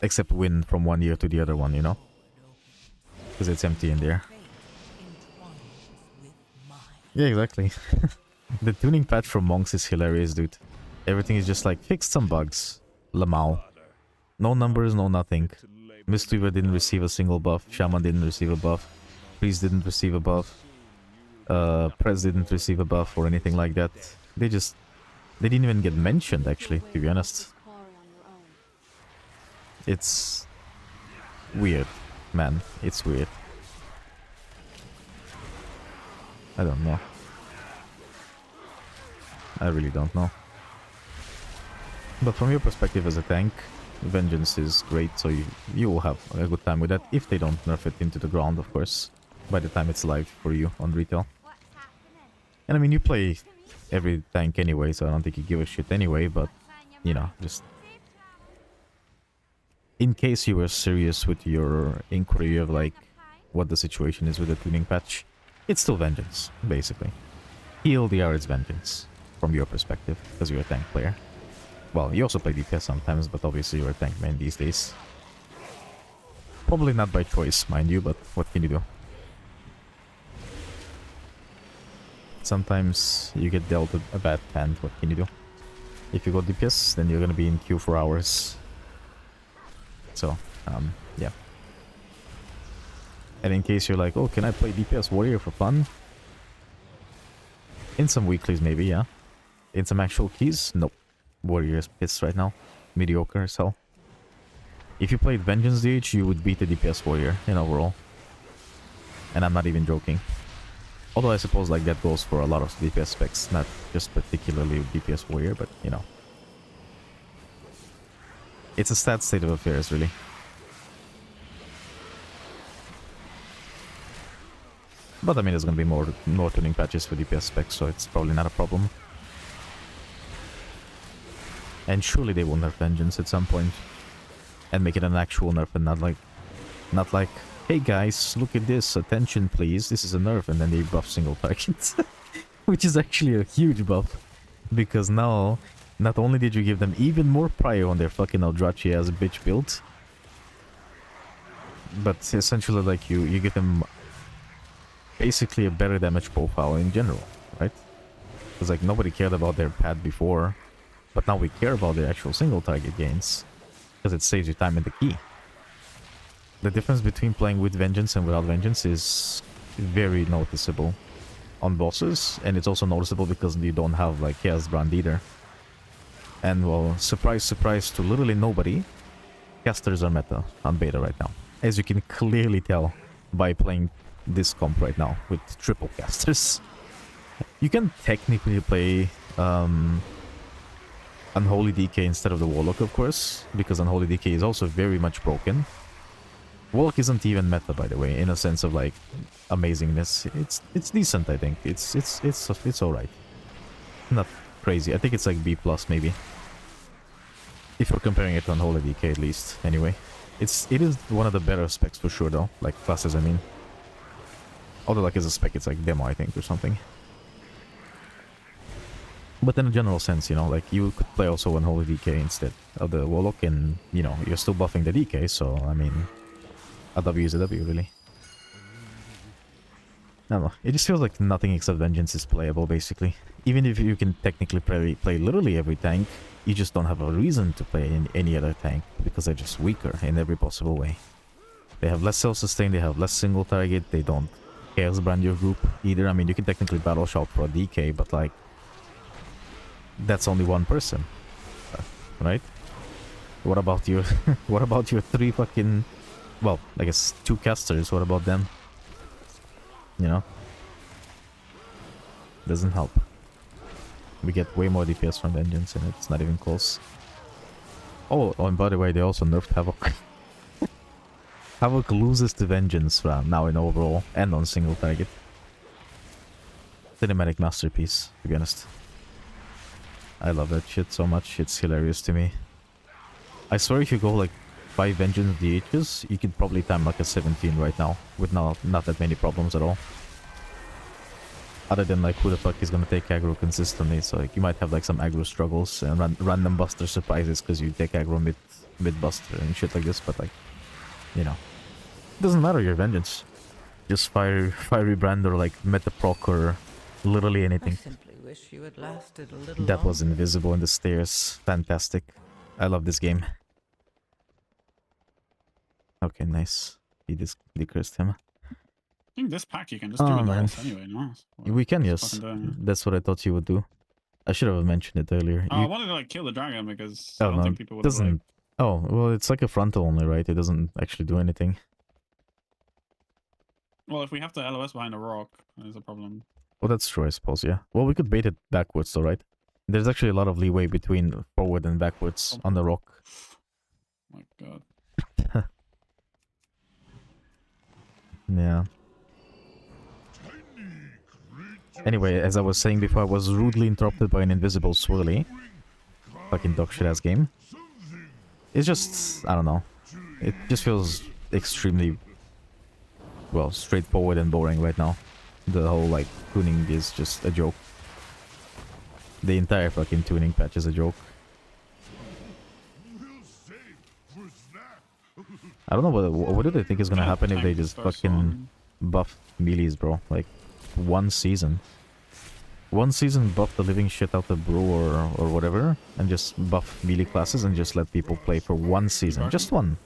Except win from one year to the other one, you know? Because it's empty in there. Yeah, exactly. The tuning patch for monks is hilarious, dude. Everything is just like, fixed some bugs. Lamau. No numbers, no nothing. Mistweaver didn't receive a single buff. Shaman didn't receive a buff. Priest didn't receive a buff. Prez didn't receive a buff or anything like that. They didn't even get mentioned, actually, to be honest. It's weird, man. It's weird. I don't know. I really don't know. But from your perspective as a tank, Vengeance is great, so you will have a good time with that, if they don't nerf it into the ground, of course, by the time it's live for you on retail. And I mean, you play every tank anyway, so I don't think you give a shit anyway, but, you know, just... in case you were serious with your inquiry of, like, what the situation is with the tuning patch, it's still Vengeance, basically. TLDR is Vengeance, from your perspective, because you're a tank player. Well, you also play DPS sometimes, but obviously you're a tank man these days. Probably not by choice, mind you, but what can you do? Sometimes you get dealt a bad hand, what can you do? If you go DPS, then you're gonna be in queue for hours. So, yeah. And in case you're like, oh, can I play DPS Warrior for fun? In some weeklies maybe, yeah. In some actual keys, nope. Warrior is pissed right now. Mediocre as hell. If you played Vengeance DH, you would beat the DPS Warrior in overall. And I'm not even joking. Although I suppose like that goes for a lot of DPS specs, not just particularly DPS Warrior, but you know. It's a sad state of affairs, really. But I mean, there's gonna be more tuning patches for DPS specs, so it's probably not a problem. And surely they will nerf Vengeance at some point. And make it an actual nerf and not like, hey guys, look at this, attention please, this is a nerf, and then they buff single targets. Which is actually a huge buff. Because now, not only did you give them even more prio on their fucking Eldrachi as bitch build, but essentially like you give them basically a better damage profile in general, right? Because like nobody cared about their pad before. But now we care about the actual single target gains, because it saves you time in the key. The difference between playing with Vengeance and without Vengeance is very noticeable on bosses, and it's also noticeable because you don't have like Chaos Brand either. And well, surprise surprise to literally nobody, casters are meta on beta right now, as you can clearly tell by playing this comp right now with triple casters. You can technically play Unholy DK instead of the Warlock, of course, because Unholy DK is also very much broken. Warlock isn't even meta, by the way, in a sense of like amazingness. It's decent, I think. It's alright. Not crazy. I think it's like B+ maybe. If you're comparing it to Unholy DK at least, anyway. It is one of the better specs for sure though, like classes I mean. Although like as a spec it's like demo I think or something. But in a general sense, you know, like you could play also Unholy DK instead of the Warlock, and you know, you're still buffing the DK, so I mean, a W is a W, really. I don't know, it just feels like nothing except Vengeance is playable, basically. Even if you can technically play literally every tank, you just don't have a reason to play in any other tank, because they're just weaker in every possible way. They have less self-sustain, they have less single target, they don't Chaos Brand your group either. I mean, you can technically battle shout for a DK, but like, that's only one person, right? What about your what about your three fucking, well, I guess 2 casters, what about them? You know? Doesn't help. We get way more DPS from Vengeance and it's not even close. Oh, and by the way, they also nerfed Havoc. Havoc loses to Vengeance now in overall and on single target. Cinematic masterpiece, to be honest. I love that shit so much, it's hilarious to me. I swear if you go like 5 Vengeance DHs, you could probably time like a 17 right now, with not that many problems at all. Other than like who the fuck is gonna take aggro consistently, so like you might have like some aggro struggles and random buster surprises because you take aggro mid buster and shit like this, but like, you know, it doesn't matter your vengeance. Just fiery brand or like meta proc or literally anything. I simply wish you had lasted a little That was longer. invisible in the stairs. Fantastic. I love this game. Okay, nice. He decursed him. I think this pack you can just do with the boss anyway, no? We can, yes. That's what I thought you would do. I should have mentioned it earlier. Oh, I wanted to like kill the dragon because I Oh don't no, think people would have like... Oh, well, it's like a frontal only, right? It doesn't actually do anything. Well, if we have the LOS behind a rock, there's a problem. Well, that's true, I suppose, yeah. Well, we could bait it backwards, though, right? There's actually a lot of leeway between forward and backwards on the rock. Oh my god. Yeah. Anyway, as I was saying before, I was rudely interrupted by an invisible swirly. Fucking dog shit ass game. It's just, I don't know. It just feels extremely, well, straightforward and boring right now. The whole, like, tuning is just a joke. The entire fucking tuning patch is a joke. I don't know what do they think is gonna happen if they just fucking buff melees, bro. Like, one season buff the living shit out of brew or whatever, and just buff melee classes and just let people play for one season. Just one.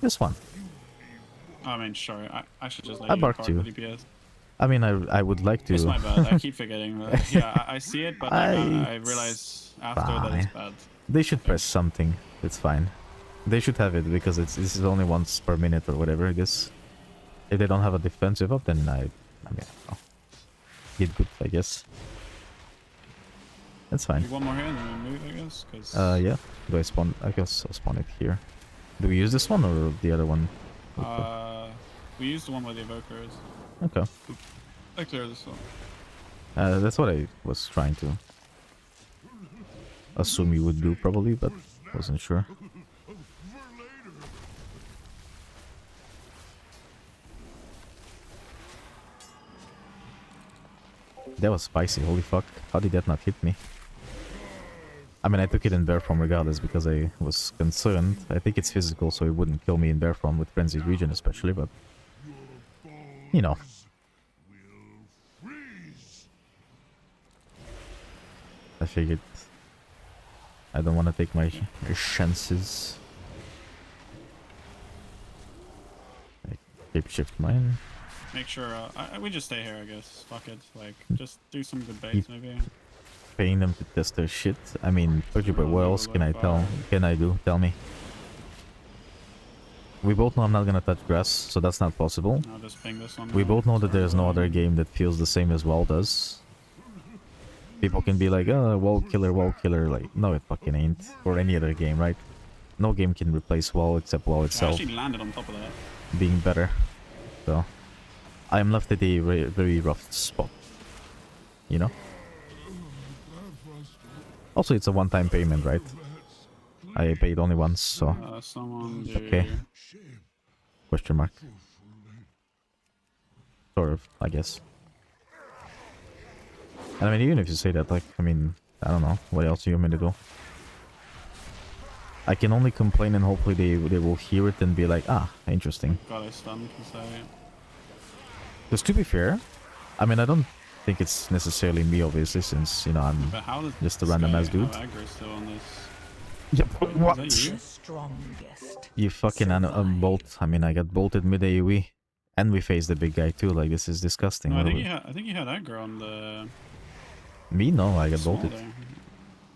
I mean, sure. I should just let I you barked park you. the DPS. I mean, I would like to. It's my bad. I keep forgetting. Yeah, I see it, but I realize after that it's bad. They should press something. It's fine. They should have it because this is only once per minute or whatever it is. If they don't have a defensive up, then I mean, oh, get good, I guess. That's fine. One more here and then we move, I guess. Cause... Yeah. Do I spawn? I guess I'll spawn it here. Do we use this one or the other one? We used the one where the evoker is. Okay. I clear this one. That's what I was trying to assume you would do, probably, but wasn't sure. That was spicy, holy fuck. How did that not hit me? I mean, I took it in bear form regardless because I was concerned. I think it's physical, so it wouldn't kill me in bear form with Frenzied Region especially, but... You know. I figured... I don't want to take my chances. I keep shift mine. Make sure, we just stay here, I guess. Fuck it. Like, just do some good baits, maybe. Paying them to test their shit. I mean, but what else can I tell? Can I do? Tell me. We both know I'm not gonna touch grass, so that's not possible. I'll just ping this one. We both know that there's no other game that feels the same as WoW does. People can be like, oh, WoW killer, like, no it fucking ain't. Or any other game, right? No game can replace WoW except WoW itself. I actually landed on top of that. Being better. So, I am left at a very rough spot. You know? Also, it's a one-time payment, right? I paid only once, so... okay. Question mark. Sort of, I guess. And I mean, even if you say that, like, I mean, I don't know. What else do you want me to do? I can only complain and hopefully they will hear it and be like, ah, interesting. Got a stun, because to be fair, I mean, I don't think it's necessarily me, obviously, since, you know, I'm just a random ass dude. Yeah, what? You fucking bolt. I mean, I got bolted mid AoE, and we faced the big guy too. Like, this is disgusting. No, I think you had aggro on the... Me? No, I got bolted.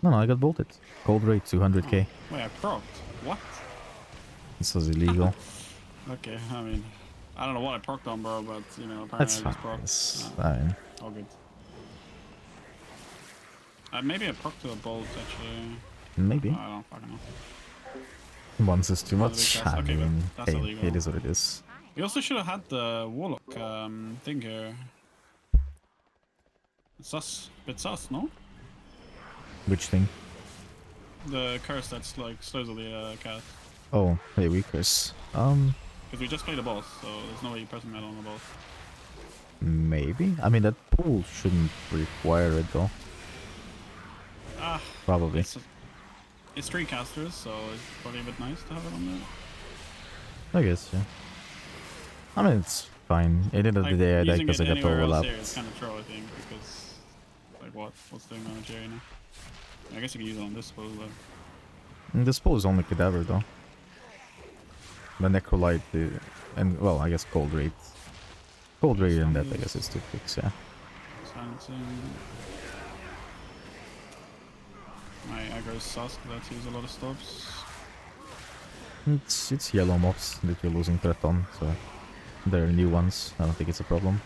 No, I got bolted. Cold rate 200k. Wait, I procced. What? This was illegal. Okay, I mean, I don't know what I procced on, bro, but, you know, apparently that's I just procced. That's fine. All good. Maybe I procced to a bolt, actually. Maybe. I don't fucking know. Once is too much. I okay, mean, that's hey, illegal. it is what it is. We also should have had the warlock thing here. It's sus. Bit sus, no? Which thing? The curse that's like slows all the cast. Oh, hey, we curse. Because we just played the boss, so there's no way you press metal on the boss. Maybe. I mean, that pool shouldn't require it though. Ah, Probably. It's 3 casters, so it's probably a bit nice to have it on there. I guess, yeah. I mean, it's fine. At the end of the day, I like because I got overlapped. It's kind of troll, I think, because like what's doing on a Jerry now? I guess you can use it on this pool, but This pool is only cadaver though. The necrolite and well, I guess cold rate. Cold rate and that I guess is 2 picks, yeah. silencing. My aggro is sus because I have to use a lot of stops. It's yellow mobs that you're losing threat on, so they're new ones. I don't think it's a problem.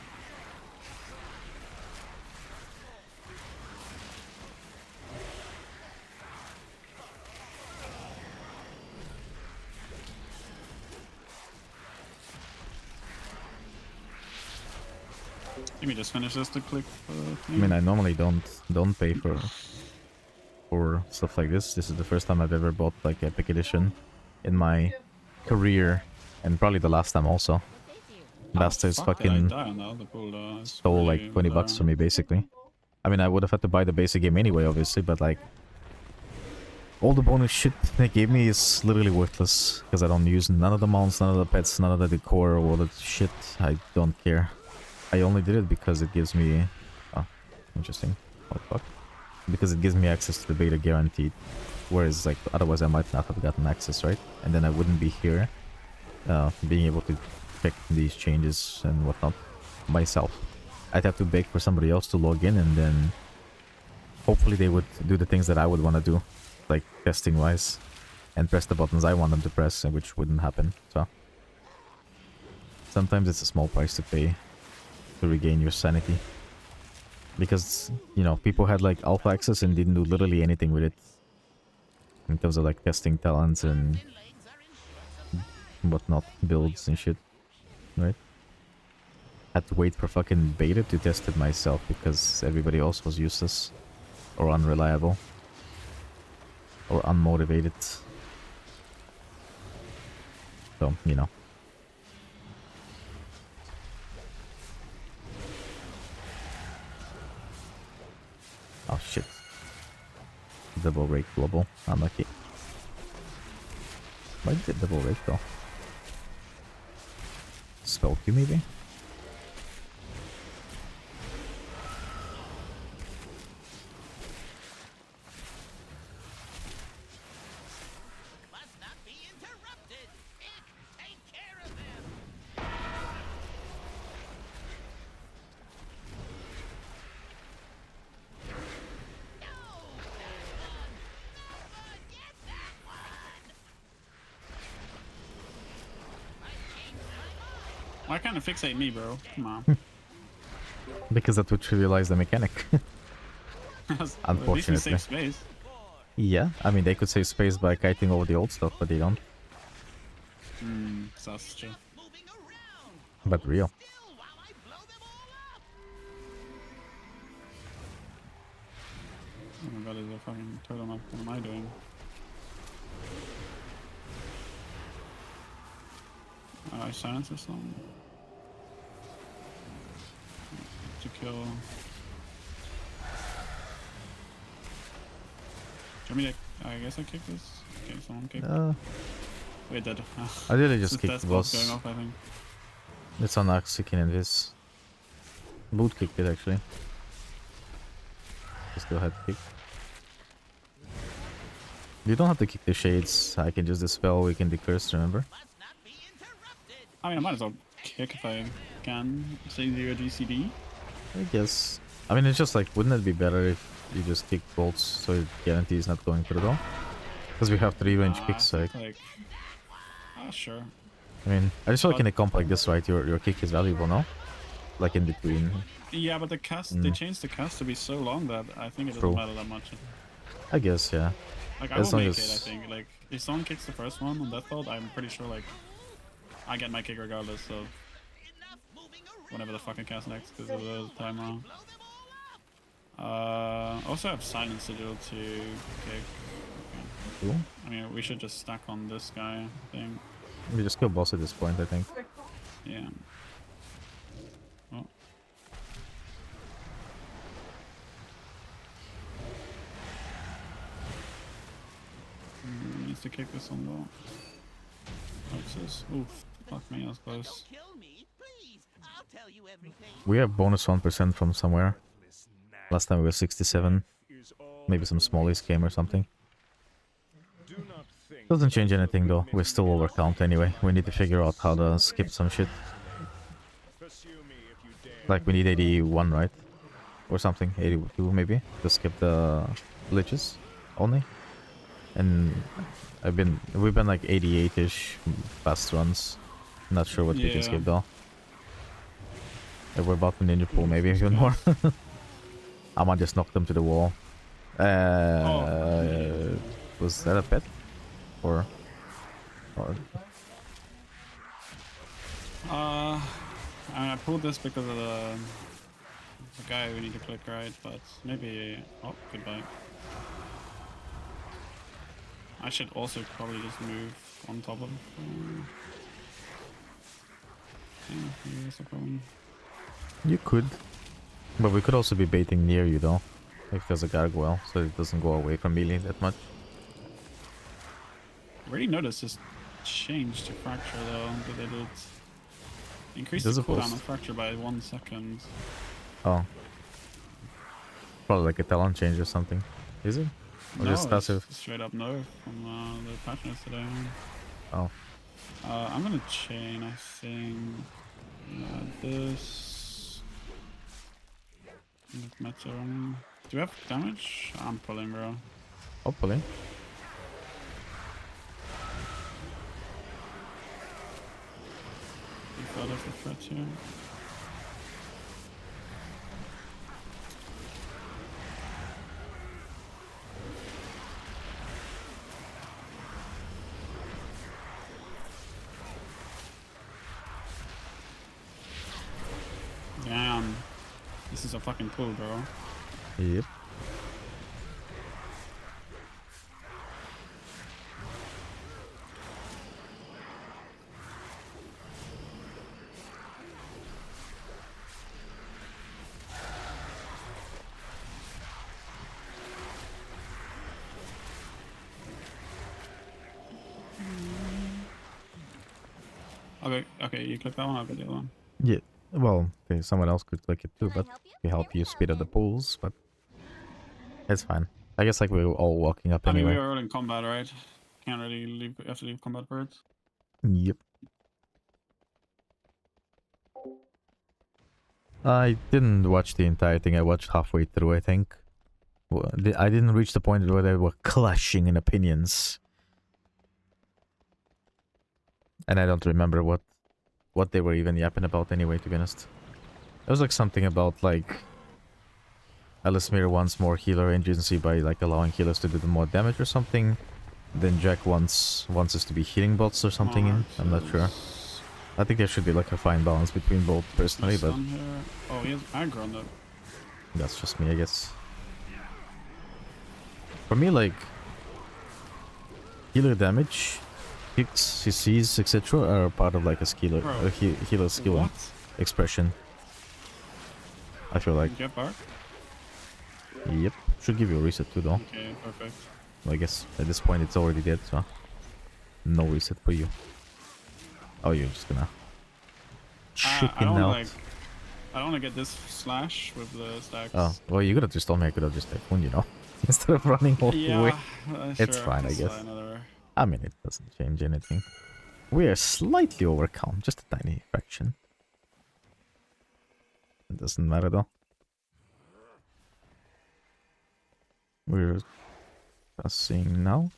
Let me just finish this to click. I mean, I normally don't pay for stuff like this. This is the first time I've ever bought like Epic Edition in my career, and probably the last time also. Bastards fucking stole like 20 bucks from me basically. I mean, I would have had to buy the basic game anyway, obviously, but like all the bonus shit they gave me is literally worthless because I don't use none of the mounts, none of the pets, none of the decor, all that shit. I don't care. I only did it because it gives me... Oh, interesting. Oh, fuck. Because it gives me access to the beta guaranteed. Whereas, like, otherwise I might not have gotten access, right? And then I wouldn't be here, being able to check these changes and whatnot myself. I'd have to beg for somebody else to log in, and then hopefully they would do the things that I would want to do, like testing-wise, and press the buttons I want them to press, which wouldn't happen, so... Sometimes it's a small price to pay to regain your sanity. Because, you know, people had like alpha access and didn't do literally anything with it. In terms of like testing talents and whatnot, builds and shit. Right? Had to wait for fucking beta to test it myself because everybody else was useless. Or unreliable. Or unmotivated. So, you know. Oh shit. Double rake global. Unlucky. Why did it double rake though? Spell Q maybe? Let's not be interrupted. Take care of them. Why can't it fixate me, bro? Come on. Because that would trivialize the mechanic. At least we Unfortunately. save space. Yeah, I mean they could save space by kiting over the old stuff, but they don't. That's true. But real. Oh my god, is a fucking turtle up. What am I doing? I silence this one. To kill. Do you want me to... I guess I kick this? Okay, someone kicked. Wait, dead. I really just Since kicked that's the boss. going off, I think. It's on Axikin and this. Boot kicked it actually. Just go ahead kick. You don't have to kick the shades. I can just dispel, we can decurse, remember? I mean, I might as well kick if I can. Say 0 GCD. I guess. I mean, it's just like, wouldn't it be better if you just kick bolts so it guarantees not going through though? Because we have 3 range kicks, right? Like, sure. I mean, I just feel like in a comp like this, right, your kick is valuable, no? Like in between. Yeah, but the cast, they changed the cast to be so long that I think it doesn't True. matter that much. I guess, yeah. Like, I will make it, I think. Like, if someone kicks the first one on Death Bolt, I'm pretty sure, like, I get my kick regardless of whenever the fucking cast next, because of the time wrong. Also have Silence Sigil to kick. Okay. Cool. I mean, we should just stack on this guy, I think. We just kill boss at this point, I think. Yeah. Oh. chance to kick this one though. Oopsies. Oof. Fuck me, I was close. Don't kill me, please. I'll tell you everything. We have bonus 1% from somewhere. Last time we were 67. Maybe some smallies came or something. Doesn't change anything though. We're still overcount anyway. We need to figure out how to skip some shit. Like we need 81, right? Or something. 82 maybe. To skip the glitches only. And we've been like 88-ish fast runs. Not sure what we can skip though. If we're about to ninja pool maybe even more. I might just knock them to the wall. Was that a pet? Or I mean, I pulled this because of the guy we need to click, right? But maybe... Oh, goodbye. I should also probably just move on top of him. Yeah, maybe that's a problem. you could. But we could also be baiting near you though. If there's a gargoyle, so it doesn't go away from melee that much. I already noticed this change to fracture though, but they did increase Does the it cooldown post? of fracture by 1 second. Oh. Probably like a talent change or something. Is it? Or No, just passive? it's straight up no from the patch notes today. Oh. I'm gonna chain, I think. This. Metal. Do we have damage? I'm pulling, bro. Hopefully. We thought of the threat here. Damn. This is a fucking pull, bro. Yep. Okay, you click that one, I'll get the other one. Yeah. Well, okay, someone else could click it too, but we help you speed up the pulls, but it's fine. I guess like we're all walking up I mean, anyway. we are all in combat, right? Can't really leave, you have to leave combat for it. Yep. I didn't watch the entire thing. I watched halfway through, I think. I didn't reach the point where they were clashing in opinions. And I don't remember what they were even yapping about anyway, to be honest. It was like something about like Alismir wants more healer agency by like allowing healers to do the more damage or something. Then Jack wants us to be healing bots or something. I'm not sure. I think there should be like a fine balance between both personally, but Oh, he has aggro on that. that's just me, I guess. For me, like healer damage, kicks, CCs, etc. are part of like a skiller, healer skill What? expression. I feel like. Did you have bark? Yep. Should give you a reset too, though. Okay, perfect. I guess at this point it's already dead, so no reset for you. Oh, you're just gonna chicken I don't out. like. I don't want to get this slash with the stacks. Oh, well, you could have just told me. I could have just typhooned, you know, instead of running all the way. It's sure, fine, I let's guess. try another. I mean, it doesn't change anything. We are slightly overcount, just a tiny fraction. It doesn't matter though. We're passing now.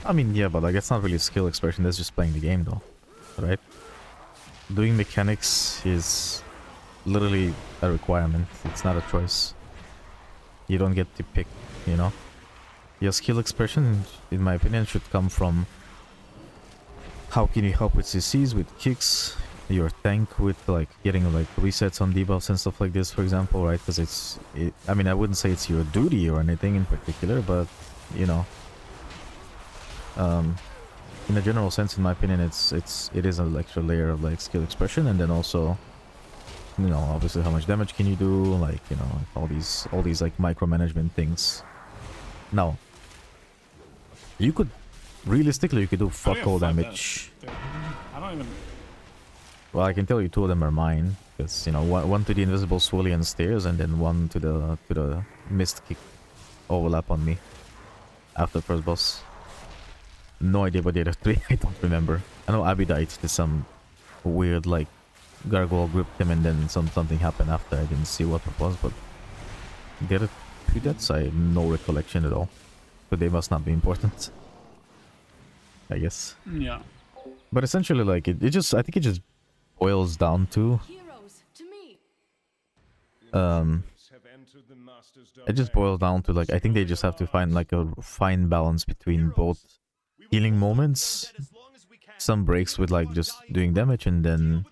I mean, yeah, but like it's not really a skill expression, that's just playing the game though, right? Doing mechanics is literally a requirement, it's not a choice. You don't get to pick, you know? Your skill expression, in my opinion, should come from how can you help with CCs, with kicks, your tank with like getting like resets on debuffs and stuff like this, for example, right? Because I mean, I wouldn't say it's your duty or anything in particular, but you know, in a general sense, in my opinion, it is an extra layer of like skill expression, and then also, you know, obviously how much damage can you do, like, you know, all these like micromanagement things. Now, you could realistically you could do How do fuck you all fight that? damage. Dude, I don't even. Well, I can tell you two of them are mine, because you know, one to the invisible Swillian stairs, and then one to the mist kick overlap on me after first boss. No idea about the other three. I don't remember. I know Abidite did some weird like gargoyle gripped him, and then something happened after. I didn't see what it was, but the other two deaths I have no recollection at all. So they must not be important, I guess. Yeah. But essentially, like it just I think it just boils down to Heroes to me. it just boils down to like I think they just have to find like a fine balance between both healing moments, some breaks with like just doing damage, and then,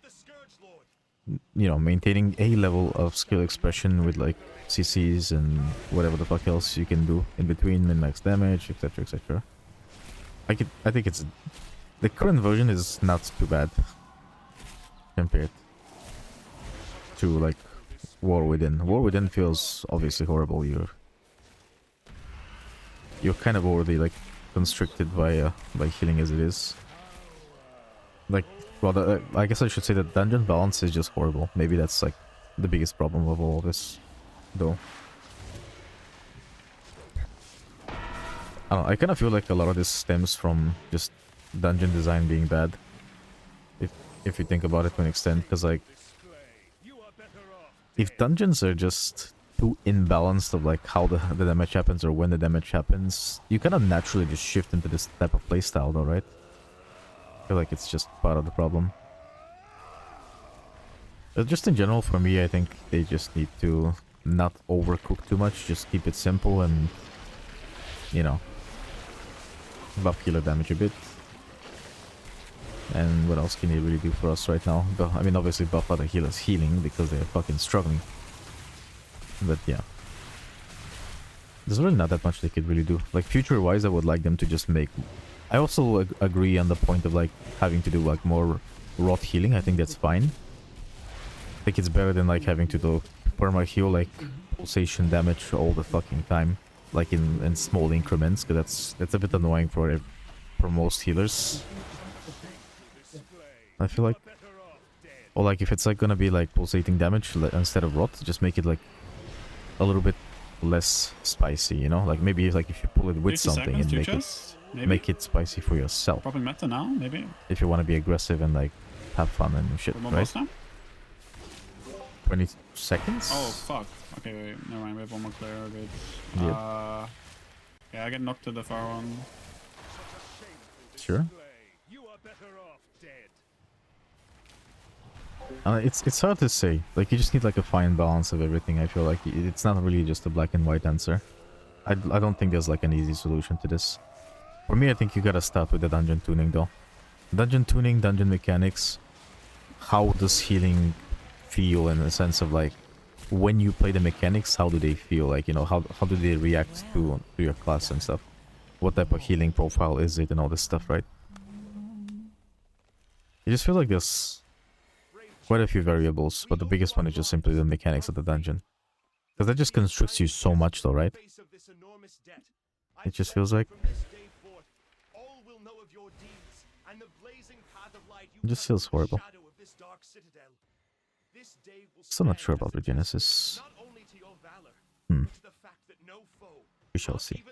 you know, maintaining a level of skill expression with like CCs and whatever the fuck else you can do in between, min-max damage, etc, etc. I think it's the current version is not too bad compared to like War Within. War Within feels obviously horrible. You're kind of already like constricted by healing as it is. Like, well, I guess I should say that dungeon balance is just horrible. Maybe that's like the biggest problem of all this, though. I don't know, I kind of feel like a lot of this stems from just dungeon design being bad. If you think about it to an extent, because like, if dungeons are just too imbalanced of like how the damage happens or when the damage happens, you kind of naturally just shift into this type of playstyle, though, right? I feel like it's just part of the problem. But just in general, for me, I think they just need to not overcook too much. Just keep it simple and, you know, buff healer damage a bit. And what else can you really do for us right now? I mean, obviously buff other healers healing because they're fucking struggling. But yeah. There's really not that much they could really do. Like, future-wise, I would like them to just make... I also agree on the point of, like, having to do, like, more rot healing. I think that's fine. I think it's better than, like, having to do perma-heal, like, pulsation damage all the fucking time. Like, in small increments, because that's a bit annoying for most healers. I feel like... Or, like, if it's, like, gonna be, like, pulsating damage instead of rot, just make it, like, a little bit less spicy, you know? Like, maybe, like, if you pull it with 50 something and seconds, make it spicy for yourself. Probably meta now, maybe. If you want to be aggressive and, like, have fun and shit, One more right? boss now? 20 seconds? Oh, fuck. Okay, wait, never mind, we have one more clear, good. Yep. Yeah, I get knocked to the far one. Sure. It's hard to say. Like, you just need like a fine balance of everything. I feel like it's not really just a black and white answer. I don't think there's like an easy solution to this. For me, I think you gotta start with the dungeon tuning though. Dungeon tuning, dungeon mechanics. How does healing feel in the sense of like, when you play the mechanics, how do they feel? Like, you know, how do they react to your class and stuff? What type of healing profile is it and all this stuff, right? You just feel like there's quite a few variables, but the biggest one is just simply the mechanics of the dungeon. Because that just constricts you so much though, right? It just feels like... It just feels horrible. Still not sure about Regenesis. We shall see.